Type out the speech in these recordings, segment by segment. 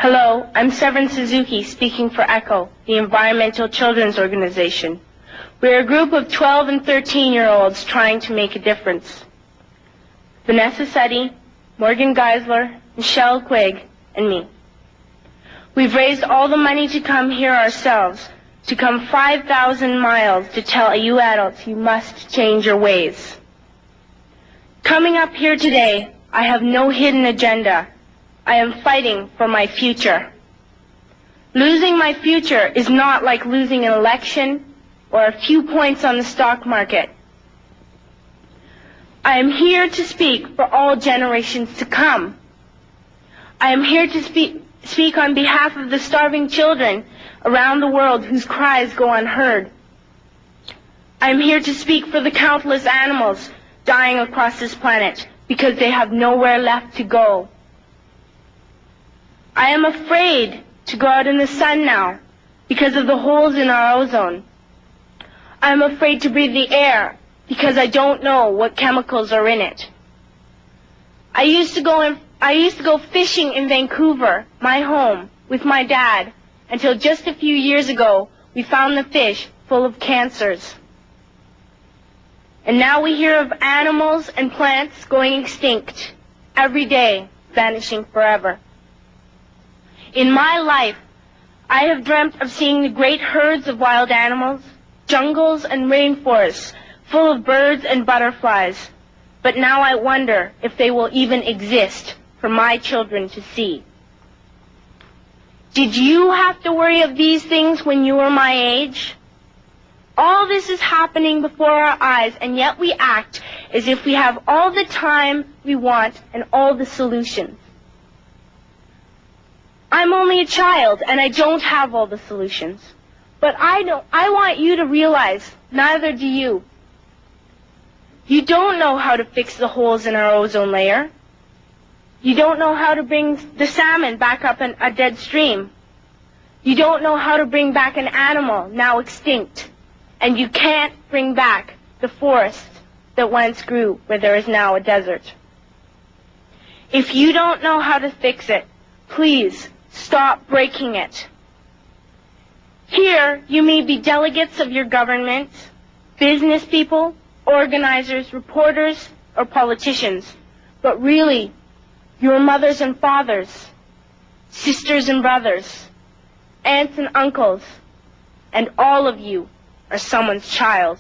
Hello, I'm Severin Suzuki speaking for ECHO, the Environmental Children's Organization. We're a group of 12 and 13-year-olds trying to make a difference. Vanessa Seti, Morgan Geisler, Michelle Quigg, and me. We've raised all the money to come here ourselves, to come 5,000 miles to tell you adults you must change your ways. Coming up here today, I have no hidden agenda. I am fighting for my future. Losing my future is not like losing an election or a few points on the stock market. I am here to speak for all generations to come. I am here to speak on behalf of the starving children around the world whose cries go unheard. I am here to speak for the countless animals dying across this planet because they have nowhere left to go. I am afraid to go out in the sun now because of the holes in our ozone. I am afraid to breathe the air because I don't know what chemicals are in it. I used to go fishing in Vancouver, my home, with my dad, until just a few years ago we found the fish full of cancers. And now we hear of animals and plants going extinct, every day vanishing forever. In my life, I have dreamt of seeing the great herds of wild animals, jungles and rainforests full of birds and butterflies. But now I wonder if they will even exist for my children to see. Did you have to worry of these things when you were my age? All this is happening before our eyes, and yet we act as if we have all the time we want and all the solutions. I'm only a child, and I don't have all the solutions. But I want you to realize, neither do you. You don't know how to fix the holes in our ozone layer. You don't know how to bring the salmon back up in a dead stream. You don't know how to bring back an animal now extinct. And you can't bring back the forest that once grew where there is now a desert. If you don't know how to fix it, please stop breaking it. Here, you may be delegates of your government, business people, organizers, reporters, or politicians, but really, your mothers and fathers, sisters and brothers, aunts and uncles, and all of you are someone's child.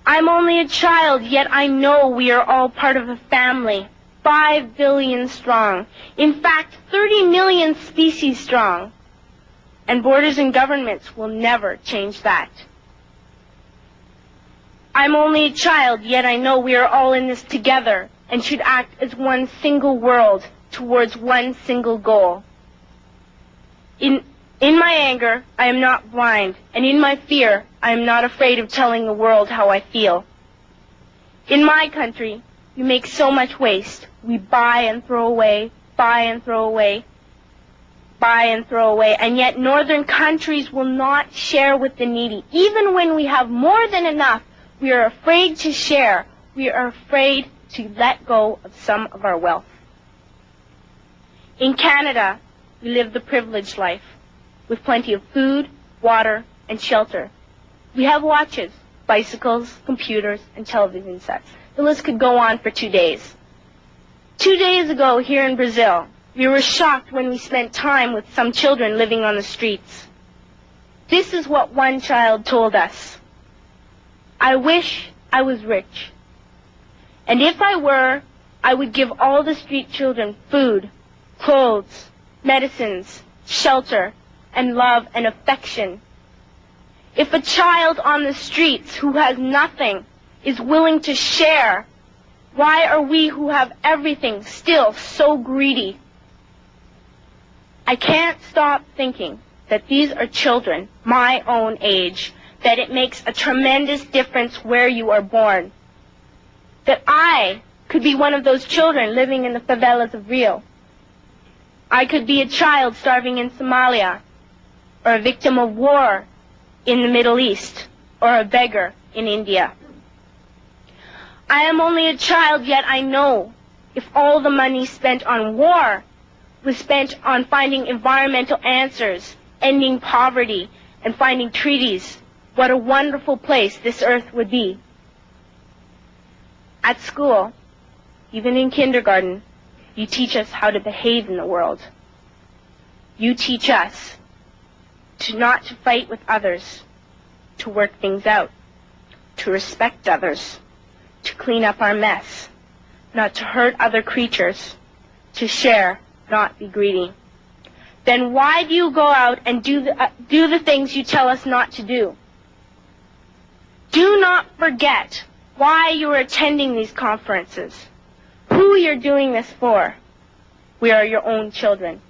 I'm only a child, yet I know we are all part of a family, 5 billion strong. In fact, 30 million species strong. And borders and governments will never change that. I'm only a child, yet I know we are all in this together and should act as one single world towards one single goal. In my anger, I am not blind, and in my fear, I am not afraid of telling the world how I feel. In my country, we make so much waste. We buy and throw away, buy and throw away, buy and throw away, and yet northern countries will not share with the needy. Even when we have more than enough, we are afraid to share. We are afraid to let go of some of our wealth. In Canada, we live the privileged life, with plenty of food, water, and shelter. We have watches, bicycles, computers, and television sets. The list could go on for 2 days. 2 days ago, here in Brazil, we were shocked when we spent time with some children living on the streets. This is what one child told us. I wish I was rich. And if I were, I would give all the street children food, clothes, medicines, shelter, and love and affection. If a child on the streets who has nothing is willing to share, why are we who have everything still so greedy? I can't stop thinking that these are children my own age, that it makes a tremendous difference where you are born. That I could be one of those children living in the favelas of Rio. I could be a child starving in Somalia, or a victim of war in the Middle East, or a beggar in India. I am only a child, yet I know if all the money spent on war was spent on finding environmental answers, ending poverty, and finding treaties, what a wonderful place this earth would be. At school, even in kindergarten, you teach us how to behave in the world. You teach us not to fight with others, to work things out, to respect others, to clean up our mess, not to hurt other creatures, to share, not be greedy. Then why do you go out and do the things you tell us not to do? Do not forget why you are attending these conferences, who you're doing this for. We are your own children.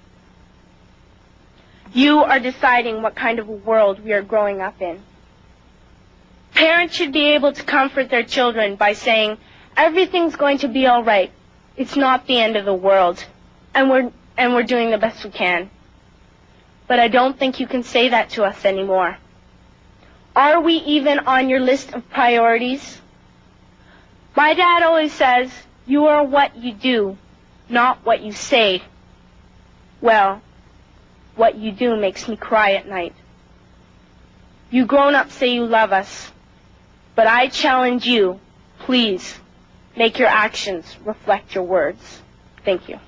You are deciding what kind of a world we are growing up in. Parents should be able to comfort their children by saying, everything's going to be all right. It's not the end of the world, and we're doing the best we can. But I don't think you can say that to us anymore. Are we even on your list of priorities? My dad always says, you are what you do, not what you say. Well, what you do makes me cry at night. You grown-ups say you love us, but I challenge you, please, make your actions reflect your words. Thank you.